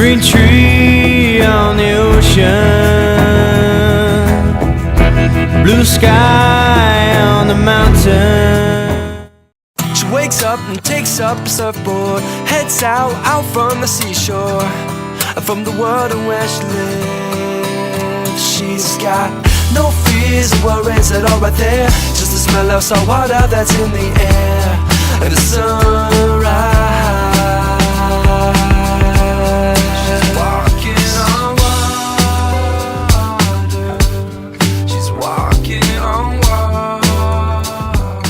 green tree on the ocean, blue sky on the mountain. She wakes up and takes up a surfboard, heads out from the seashore, from the world where she lives. She's got no fears or worries at all right there, just the smell of salt water that's in the air, and the sunrise. She's walking on water. She's walking on water.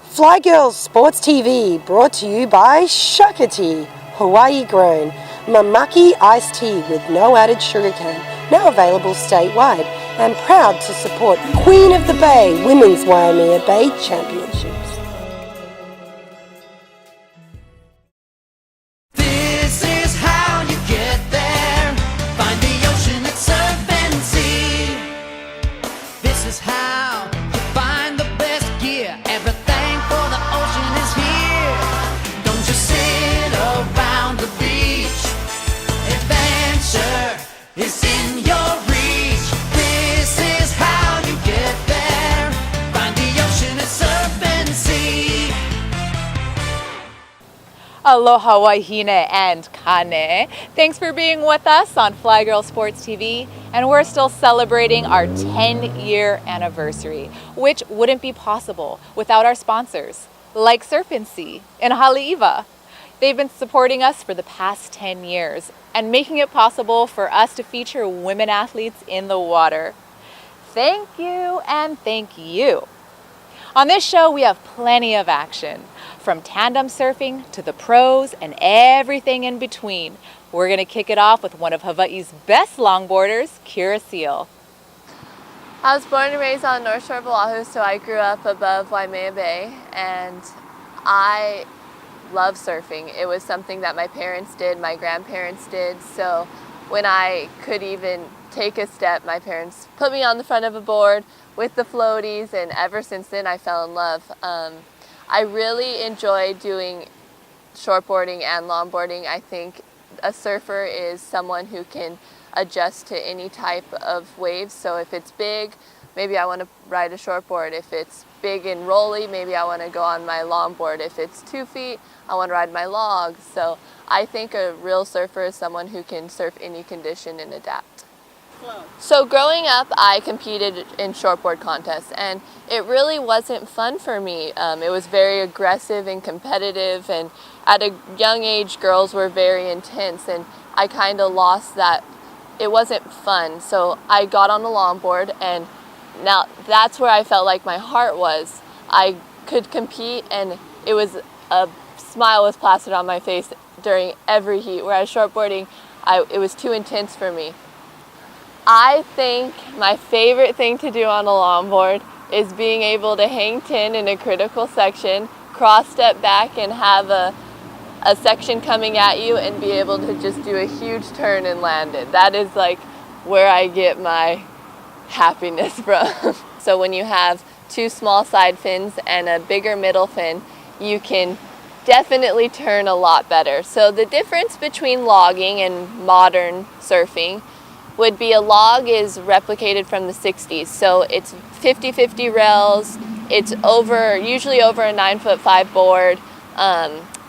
Fly Girls Sports TV, brought to you by Shakati, Hawaii grown, Mamaki iced tea with no added sugarcane, now available statewide, and proud to support Queen of the Bay Women's Waimea Bay Championships. This is how you get there. Find the ocean at Surf and See. This is how you find the best gear. Everything for the ocean is here. Don't just sit around the beach. Adventure is in your reach. This is how you get there. Find the ocean at Surf and See. Aloha Wahine and Kane. Thanks for being with us on Fly Girl Sports TV, and we're still celebrating our 10-year anniversary, which wouldn't be possible without our sponsors, like Surf and Sea in Haleiwa. They've been supporting us for the past 10 years and making it possible for us to feature women athletes in the water. Thank you and thank you. On this show, we have plenty of action, from tandem surfing to the pros and everything in between. We're going to kick it off with one of Hawaii's best longboarders, Kira Seal. I was born and raised on North Shore of Oahu, so I grew up above Waimea Bay, and I love surfing. It was something that my parents did, my grandparents did, so when I could even take a step, my parents put me on the front of a board with the floaties, and ever since then I fell in love. I really enjoy doing shortboarding and longboarding. I think a surfer is someone who can adjust to any type of waves. So if it's big, maybe I want to ride a shortboard. If it's big and rolly, maybe I want to go on my longboard. If it's 2 feet, I want to ride my log. So I think a real surfer is someone who can surf any condition and adapt. So growing up, I competed in shortboard contests, and it really wasn't fun for me. It was very aggressive and competitive, and at a young age, girls were very intense, and I kind of lost that. It wasn't fun, so I got on the longboard, and now that's where I felt like my heart was. I could compete, and it was a smile was plastered on my face during every heat, whereas shortboarding, it was too intense for me. I think my favorite thing to do on a longboard is being able to hang 10 in a critical section, cross step back and have a section coming at you and be able to just do a huge turn and land it. That is like where I get my happiness from. So when you have 2 small side fins and a bigger middle fin, you can definitely turn a lot better. So the difference between logging and modern surfing would be a log is replicated from the 60s. So it's 50-50 rails, it's usually over a 9'5" board,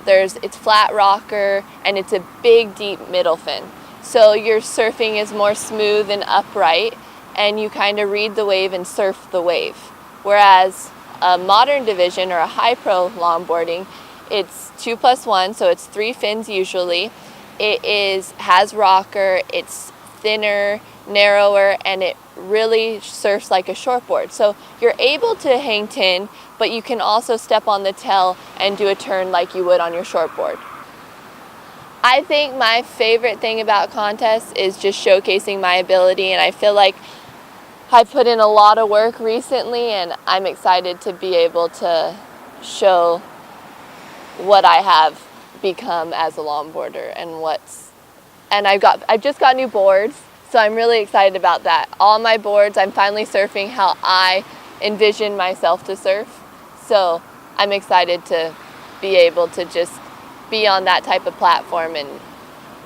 it's flat rocker, and it's a big deep middle fin. So your surfing is more smooth and upright, and you kind of read the wave and surf the wave. Whereas a modern division or a high pro longboarding, it's 2+1, so it's 3 fins usually. It has rocker, it's thinner, narrower, and it really surfs like a shortboard. So you're able to hang 10, but you can also step on the tail and do a turn like you would on your shortboard. I think my favorite thing about contests is just showcasing my ability, and I feel like I put in a lot of work recently, and I'm excited to be able to show what I have become as a longboarder and I've just got new boards, so I'm really excited about that. All my boards, I'm finally surfing how I envision myself to surf. So I'm excited to be able to just be on that type of platform and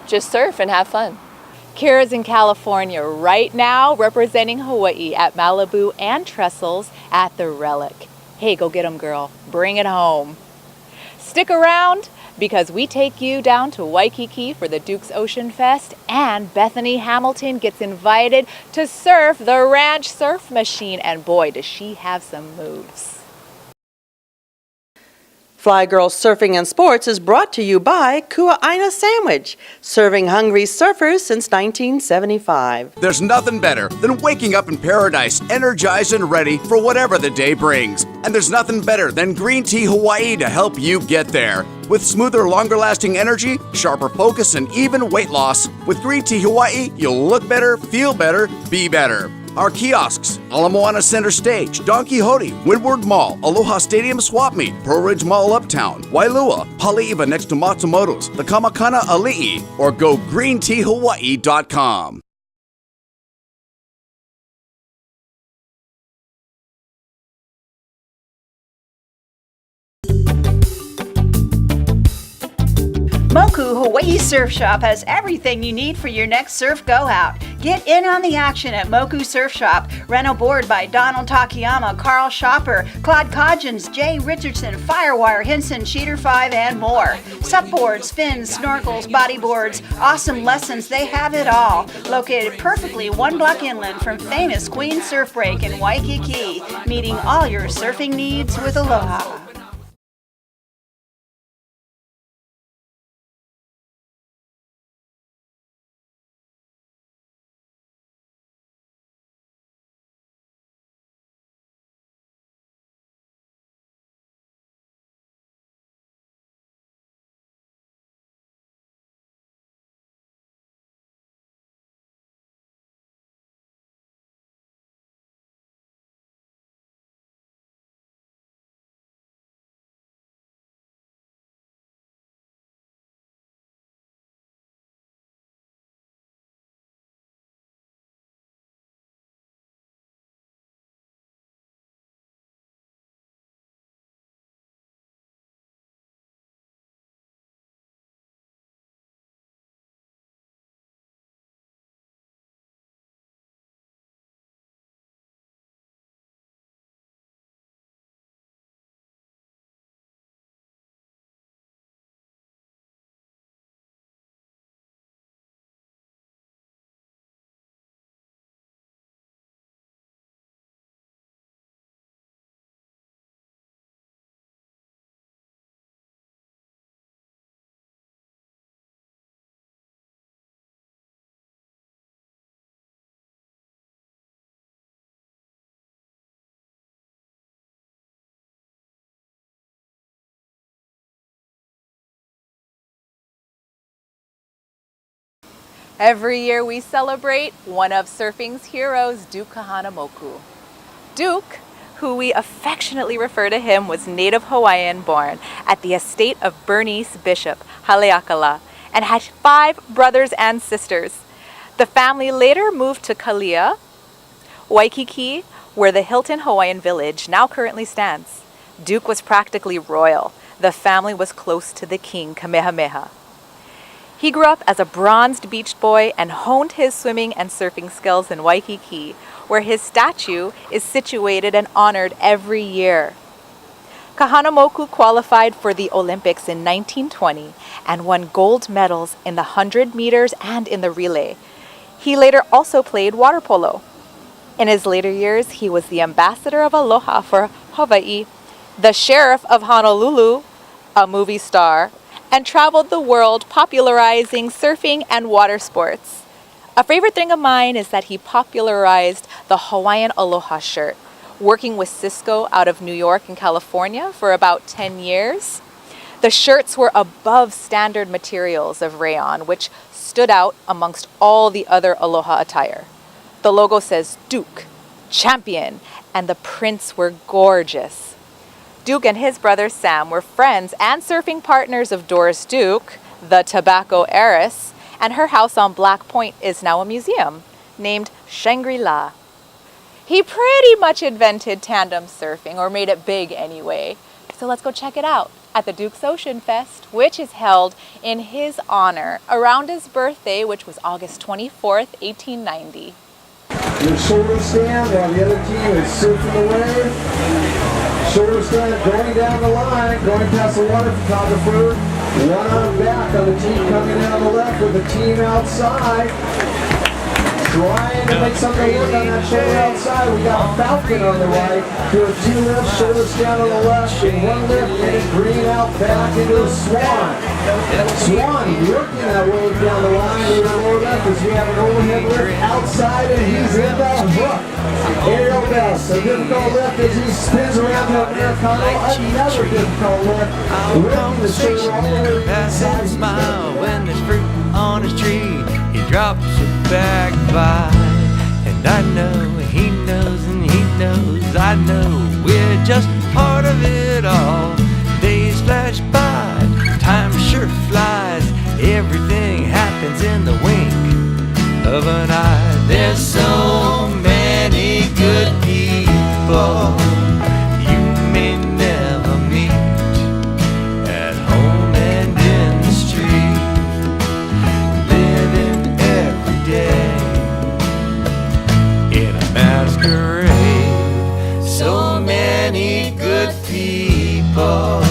just surf and have fun. Kira's in California right now, representing Hawaii at Malibu and Trestles at the Relic. Hey, go get 'em, girl. Bring it home. Stick around, because we take you down to Waikiki for the Duke's OeanFest, and Bethany Hamilton gets invited to surf the Ranch Surf Machine, and boy, does she have some moves. Fly Girl Surfing and Sports is brought to you by Kua'aina Sandwich, serving hungry surfers since 1975. There's nothing better than waking up in paradise, energized and ready for whatever the day brings. And there's nothing better than Green Tea Hawaii to help you get there. With smoother, longer-lasting energy, sharper focus, and even weight loss, with Green Tea Hawaii, you'll look better, feel better, be better. Our kiosks, Ala Moana Center Stage, Don Quixote, Windward Mall, Aloha Stadium Swap Meet, Pearl Ridge Mall Uptown, Wailua, Haleiwa next to Matsumoto's, the Kamakana Ali'i, or go greenteahawaii.com. Moku Hawaii Surf Shop has everything you need for your next surf go-out. Get in on the action at Moku Surf Shop. Rent a board by Donald Takayama, Carl Shopper, Claude Codgens, Jay Richardson, Firewire, Hinson, Cheater 5, and more. Supboards, fins, snorkels, bodyboards, awesome lessons, they have it all. Located perfectly 1 block inland from famous Queen Surf Break in Waikiki, meeting all your surfing needs with aloha. Every year we celebrate one of surfing's heroes, Duke Kahanamoku. Duke, who we affectionately refer to him, was native Hawaiian born at the estate of Bernice Bishop, Haleakala, and had 5 brothers and sisters. The family later moved to Kalia, Waikiki, where the Hilton Hawaiian Village now currently stands. Duke was practically royal. The family was close to the king, Kamehameha. He grew up as a bronzed beach boy and honed his swimming and surfing skills in Waikiki, where his statue is situated and honored every year. Kahanamoku qualified for the Olympics in 1920 and won gold medals in the 100 meters and in the relay. He later also played water polo. In his later years, he was the ambassador of Aloha for Hawaii, the sheriff of Honolulu, a movie star, and traveled the world popularizing surfing and water sports. A favorite thing of mine is that he popularized the Hawaiian Aloha shirt, working with Cisco out of New York and California for about 10 years. The shirts were above standard materials of rayon, which stood out amongst all the other Aloha attire. The logo says Duke, champion, and the prints were gorgeous. Duke and his brother Sam were friends and surfing partners of Doris Duke, the tobacco heiress, and her house on Black Point is now a museum named Shangri-La. He pretty much invented tandem surfing, or made it big anyway. So let's go check it out. at the Duke's OeanFest, which is held in his honor around his birthday, which was August 24th, 1890. Your shoulder stand while the other team is surfing the wave. Shoulder stand going down the line, going past the water photographer. One on back on the team coming in on the left with the team outside. Trying to make something work on that shoulder outside. We got a falcon on the right. Doing two lifts, shoulder stand on the left, and one lift, getting green out back into a swan. Swan working that wave down the line to the lower left as we have an overhead lift outside, and he's in the hook. Aerial best, a difficult lift as he spins around to Americano. Another difficult lift. Working the shoulder all the way inside. Smile when there's fruit on his tree. He drops it back by, and I know he knows, and he knows I know we're just part of it all. Days flash by, time sure flies. Everything happens in the wink of an eye. There's so many good people you may never meet at home and in the street, living every day in a masquerade. So many good people.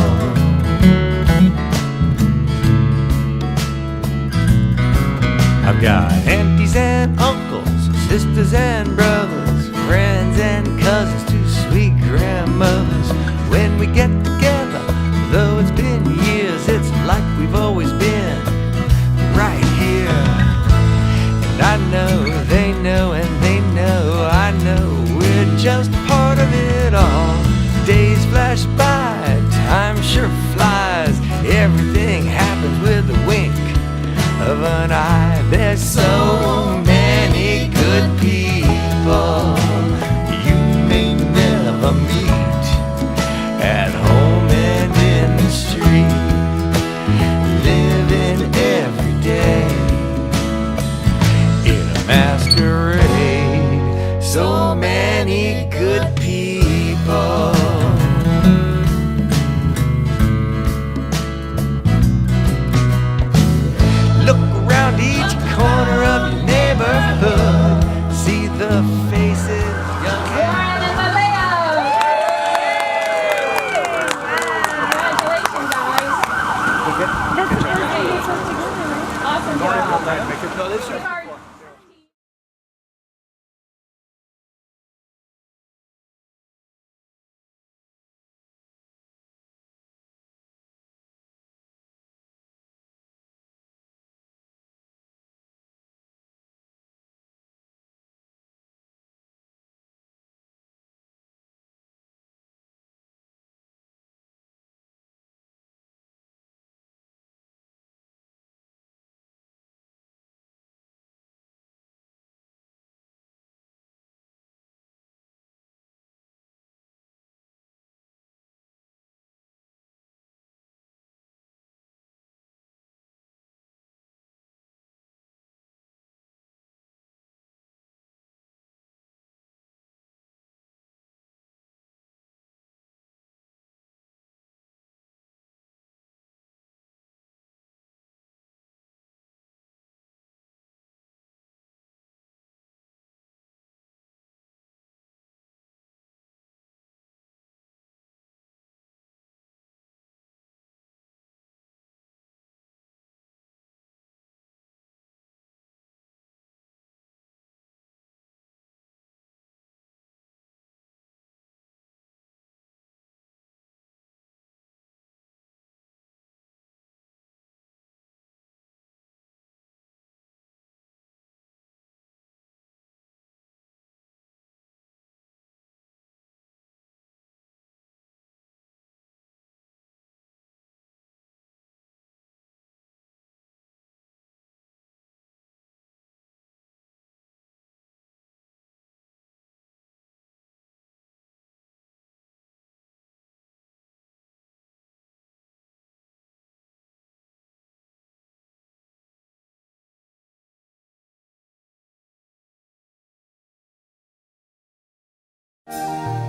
I've got aunties and uncles, sisters and brothers, friends and cousins, two sweet grandmothers. When we get together, though it's been years, it's like we've always been right here. And I know, they know, and they know, I know we're just part of it all. Days flash by, time sure flies. Everything happens with a wink of an eye. There's so many good people you may never meet at home and in the street, living every day in a masquerade. So many good people. Look around each corner of your neighborhood, see the faces young and Awesome job.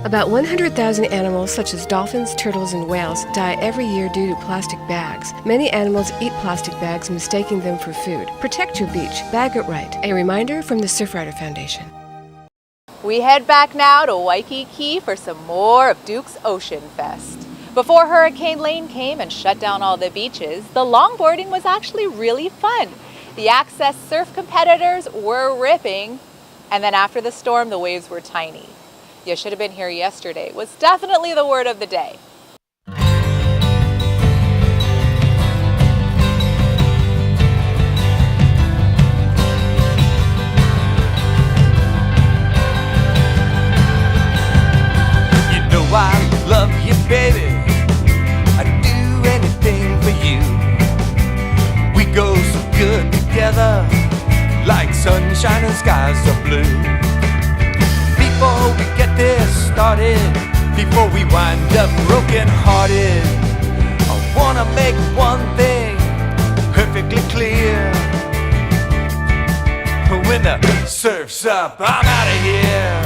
About 100,000 animals such as dolphins, turtles, and whales die every year due to plastic bags. Many animals eat plastic bags, mistaking them for food. Protect your beach. Bag it right. A reminder from the Surfrider Foundation. We head back now to Waikiki for some more of Duke's OceanFest. Before Hurricane Lane came and shut down all the beaches, the longboarding was actually really fun. The AccesSurf competitors were ripping, and then after the storm, the waves were tiny. "You should have been here yesterday" was definitely the word of the day. You know I love you, baby. I'd do anything for you. We go so good together, like sunshine and skies are blue. Before we get this started, before we wind up broken hearted, I wanna make one thing perfectly clear. When the surf's up, I'm out of here.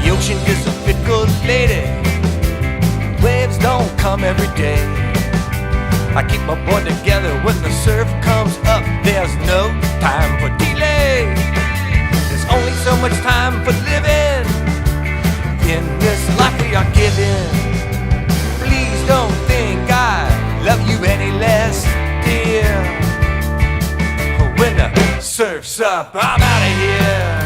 The ocean is a fickle lady, waves don't come every day. I keep my board together when the surf comes up. There's no time for delay. There's only so much time for living in this life we are given. Please don't think I love you any less, dear. When the surf's up, I'm out of here.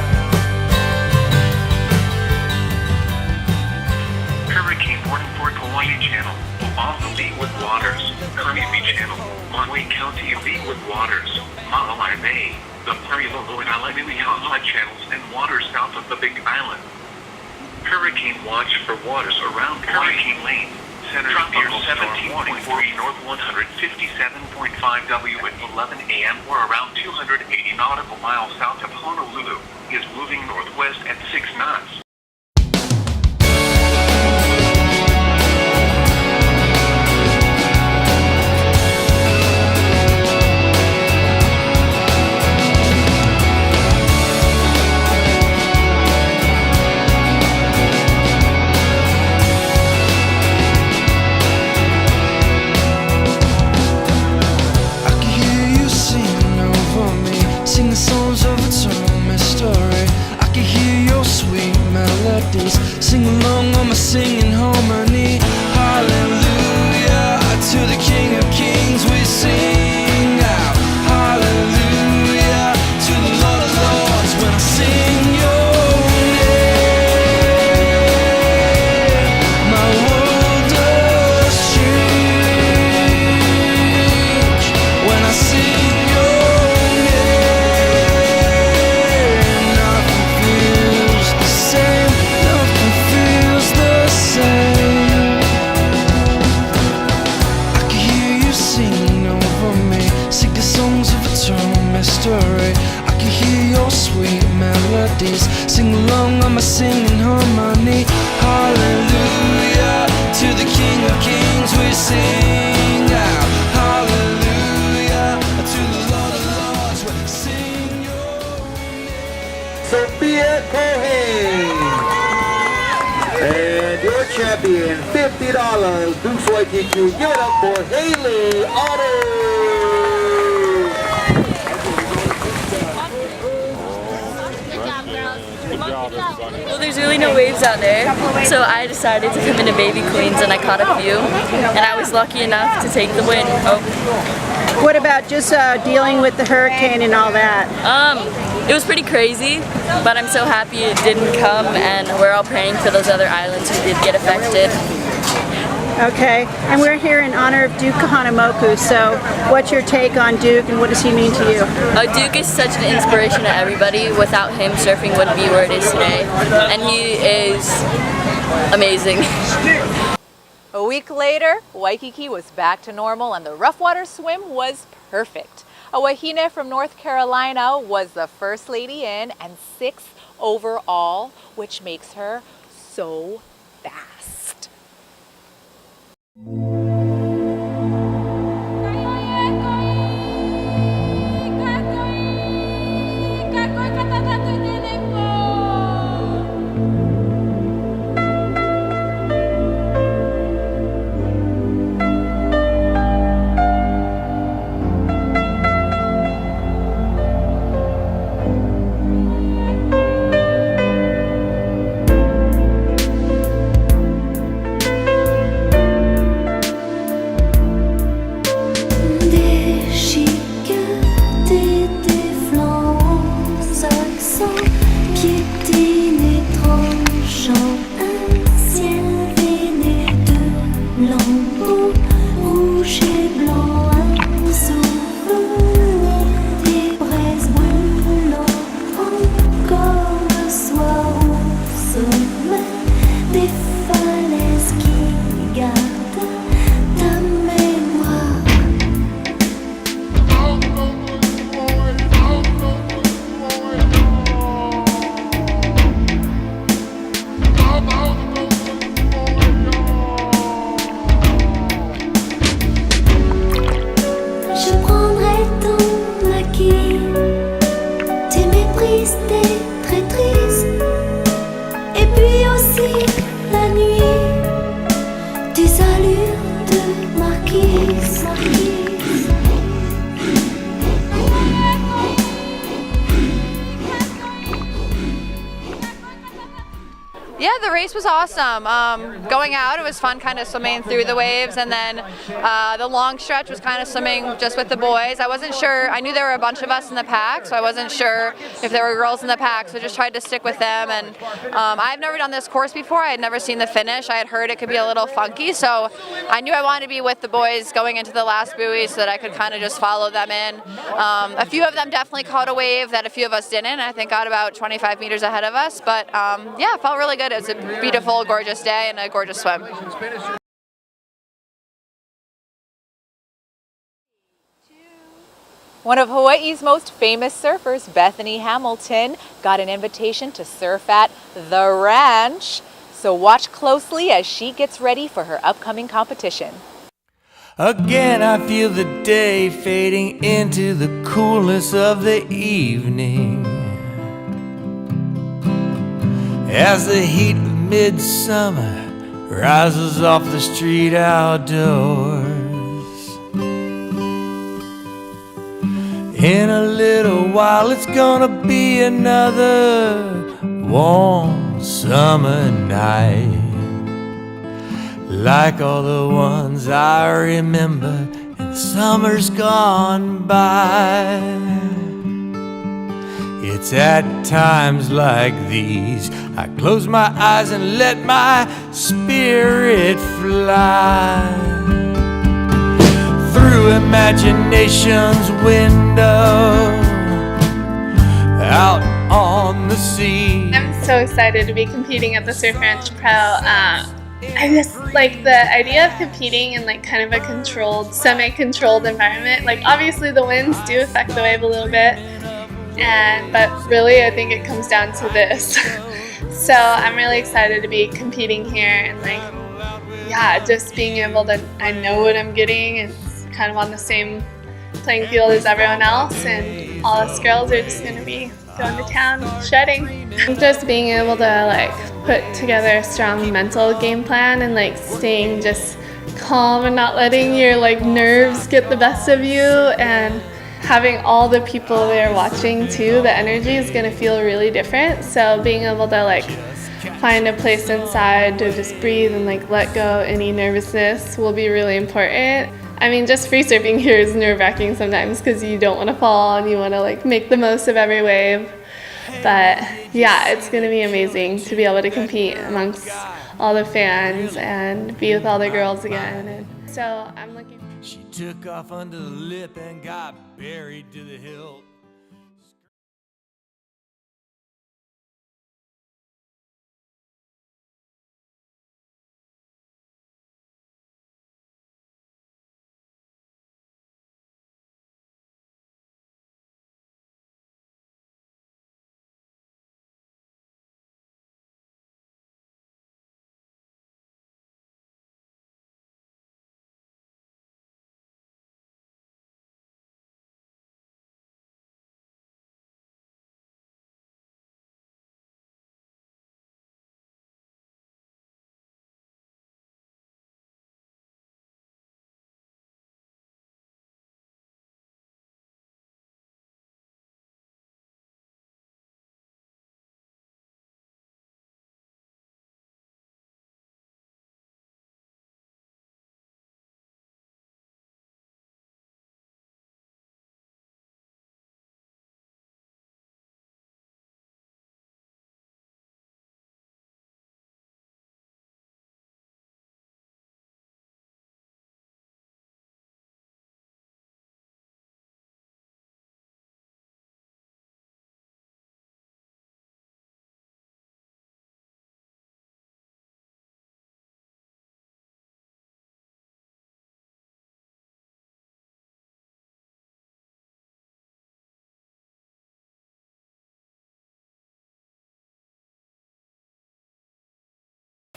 Hurricane warning for Hawaii Channel. Oahu V with waters. Kaneohe Channel. Maui County V with waters. Ma'alai Bay. The Parilolo and Alainuihaha channels and waters south of the Big Island. Hurricane watch for waters around Hurricane Lane. Center near 17.4 north 157.5 W at 11 a.m. or around 280 nautical miles south of Honolulu. Is moving northwest at 6 knots. Sing the songs of a told story. I can hear your sweet melodies. Sing along on my singing harmony. Hallelujah to the King of Kings. We sing out. Hallelujah to the Lord of Lords. When I sing your name, my world does change. When I sing story. I can hear your sweet melodies. Sing along on my singing harmony. Hallelujah to the King of Kings. We sing out. Hallelujah to the Lord of Lords. We sing your name. Sophia Cohen. And your champion, $50. Dukes Waikiki. Give it up for Haley Otto. Well, there's really no waves out there, so I decided to come into Baby Queens and I caught a few, and I was lucky enough to take the win. What about just dealing with the hurricane and all that? It was pretty crazy, but I'm so happy it didn't come, and we're all praying for those other islands who did get affected. Okay, and we're here in honor of Duke Kahanamoku, so what's your take on Duke and what does he mean to you? Duke is such an inspiration to everybody. Without him, surfing wouldn't be where it is today, and he is amazing. A week later, Waikiki was back to normal and the rough water swim was perfect. A Wahine from North Carolina was the first lady in and 6th overall, which makes her so fast. race was awesome. Going out, it was fun kind of swimming through the waves, and then the long stretch was kind of swimming just with the boys. I wasn't sure, I knew there were a bunch of us in the pack, so I wasn't sure if there were girls in the pack, so just tried to stick with them. And I've never done this course before. I had never seen the finish. I had heard it could be a little funky, so I knew I wanted to be with the boys going into the last buoy so that I could kind of just follow them in. A few of them definitely caught a wave that a few of us didn't. I think got about 25 meters ahead of us, but yeah, it felt really good. It was a beautiful, gorgeous day and a gorgeous swim. One of Hawaii's most famous surfers, Bethany Hamilton, got an invitation to surf at the ranch. So watch closely as she gets ready for her upcoming competition. Again I feel the day fading into the coolness of the evening, as the heat of midsummer rises off the street outdoors. In a little while it's gonna be another warm summer night, like all the ones I remember in summers gone by. It's at times like these I close my eyes and let my spirit fly through imagination's window out on the sea. I'm so excited to be competing at the Surf Ranch Pro. I just like the idea of competing in like kind of a controlled, semi-controlled environment. Like obviously the winds do affect the wave a little bit, but really I think it comes down to this. So I'm really excited to be competing here and like, yeah, just being able to, I know what I'm getting and it's kind of on the same playing field as everyone else, and all us girls are just going to be going to town shredding. Just being able to like put together a strong mental game plan and like staying just calm and not letting your like nerves get the best of you, and having all the people there watching too, the energy is going to feel really different. So being able to like find a place inside to just breathe and like let go any nervousness will be really important. I mean, just free surfing here is nerve-wracking sometimes because you don't want to fall and you want to like make the most of every wave. But yeah, it's going to be amazing to be able to compete amongst all the fans and be with all the girls again. And so I'm looking. She took off under the lip and got buried to the hilt.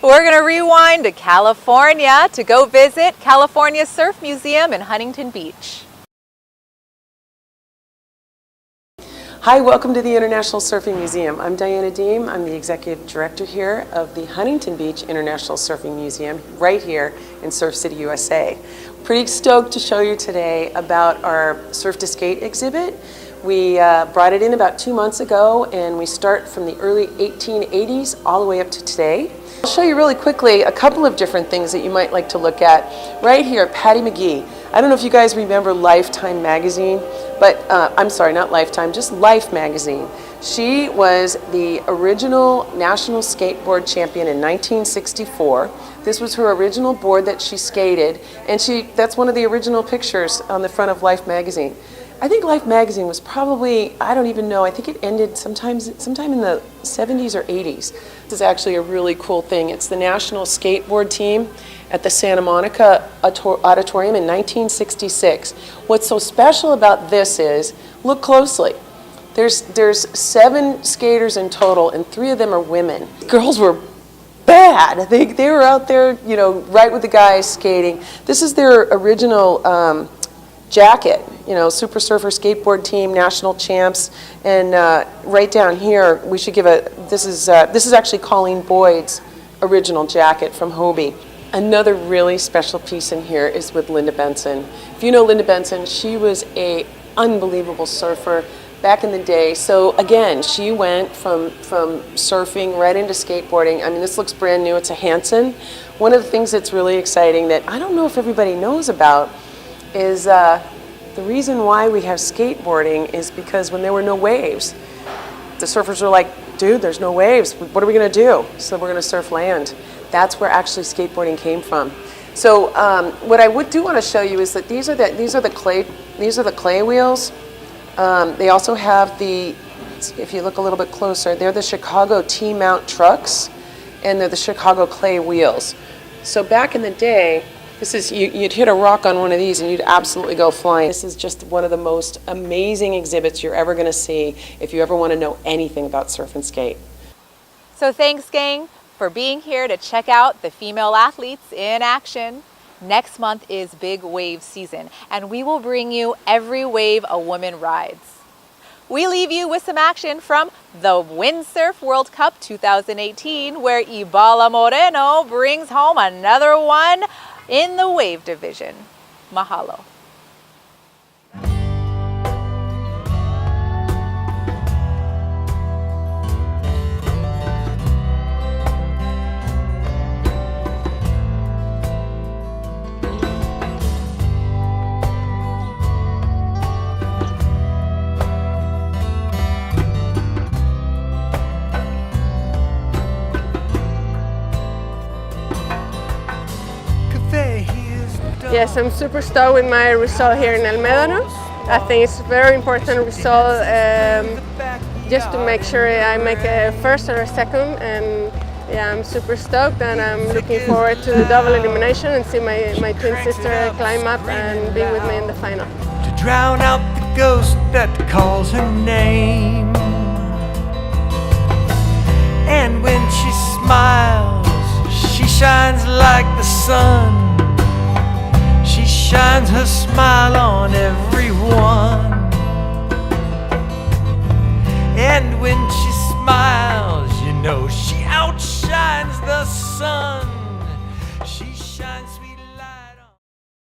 We're going to rewind to California to go visit California Surf Museum in Huntington Beach. Hi, welcome to the International Surfing Museum. I'm Diana Deem. I'm the executive director here of the Huntington Beach International Surfing Museum right here in Surf City, USA. Pretty stoked to show you today about our Surf to Skate exhibit. We brought it in about 2 months ago, and we start from the early 1880s all the way up to today. I'll show you really quickly a couple of different things that you might like to look at. Right here, Patty McGee. I don't know if you guys remember Lifetime magazine, but I'm sorry, not Lifetime, just Life magazine. She was the original national skateboard champion in 1964. This was her original board that she skated, and that's one of the original pictures on the front of Life magazine. I think Life magazine was probably, I don't even know, I think it ended sometime in the 70s or 80s. This is actually a really cool thing. It's the national skateboard team at the Santa Monica Auditorium in 1966. What's so special about this is, look closely. There's 7 skaters in total, and 3 of them are women. Girls were bad. They were out there, you know, right with the guys skating. This is their original jacket, you know, Super Surfer Skateboard Team, national champs, and right down here, we should give this is actually Colleen Boyd's original jacket from Hobie. Another really special piece in here is with Linda Benson. If you know Linda Benson, she was an unbelievable surfer back in the day. So again, she went from surfing right into skateboarding. I mean, this looks brand new. It's a Hanson. One of the things that's really exciting that I don't know if everybody knows about is the reason why we have skateboarding is because when there were no waves, the surfers were like, dude, there's no waves. What are we going to do? So we're going to surf land. That's where actually skateboarding came from. So what I do want to show you is that these are the clay wheels. They also have if you look a little bit closer, they're the Chicago T-mount trucks, and they're the Chicago clay wheels. So back in the day, this is you'd hit a rock on one of these and you'd absolutely go flying. This is just one of the most amazing exhibits you're ever going to see if you ever want to know anything about surf and skate. So thanks, gang, for being here to check out the female athletes in action. Next month is big wave season, and we will bring you every wave a woman rides. We leave you with some action from the Windsurf World Cup 2018, where Ibala Moreno brings home another one in the wave division. Mahalo. Yes, I'm super stoked with my result here in El Médano. I think it's a very important result just to make sure I make a first or a second, and yeah, I'm super stoked, and I'm looking forward to the double elimination and see my twin sister climb up and be with me in the final. To drown out the ghost that calls her name, and when she smiles, she shines like the sun. She shines her smile on everyone. And when she smiles, you know she outshines the sun. She shines me.